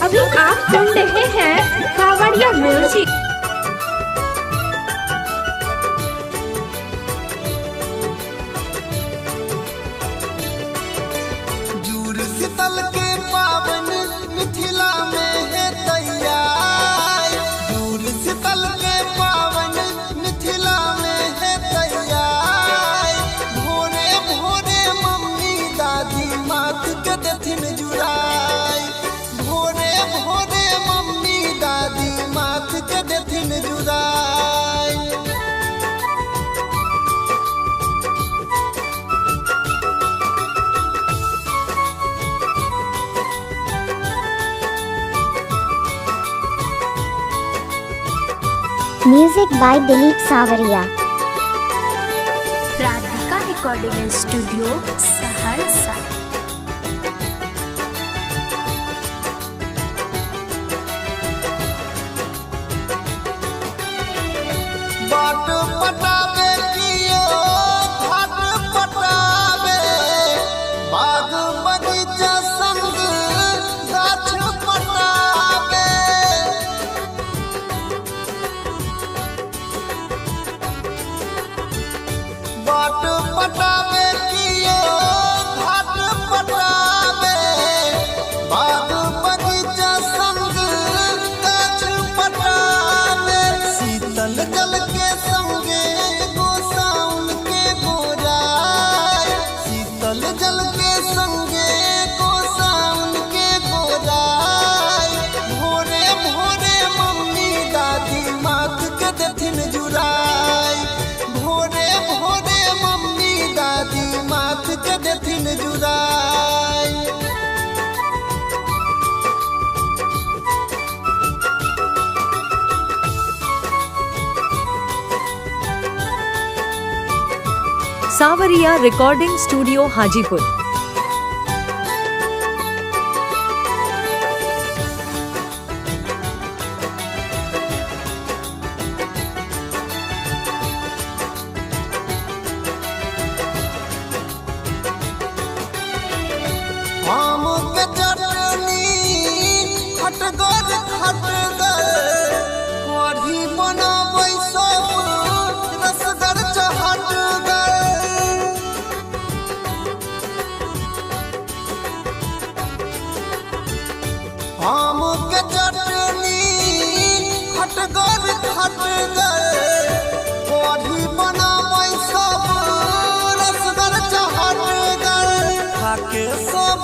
अभी आप सुन रहे हैं कावड़िया म्यूजिक। जूड़ शीतल के पावन मिथिला में है तैयार। जूड़ शीतल के पावन मिथिला में है तैयार। भोरे भोरे मम्मी दादी माथ के देथिन जुड़ाई। भोरे भोरे मम्मी दादी माथ के देथिन जुड़ाई। Music by Dilip Savaria. Radhika recording studio Saharsa. बाट पटावे कियो घाट पटावे। बाग बगीचा संग गाछ पटावे। बाट पटावे कियो घाट पटावे। बाग बगीचा संग गाछ पटावे। शीतल जल के संगे गोसाउन के गोराई। शीतल जल के संगे गोसाउन के गोराई। भोरे भोरे मम्मी दादी माथ के देथिन जुड़ाई। भोरे भोरे मम्मी दादी माथ के देथिन जुड़ाई। सावरिया रिकॉर्डिंग स्टूडियो हाजीपुर। आम के चटनी खटगर खटगर। कढ़ी बनाबै सब रसगर चहटगर। आम के चटनी खटगर खटगर। कढ़ी बनाबै सब रसगर चहटगर। खाके सब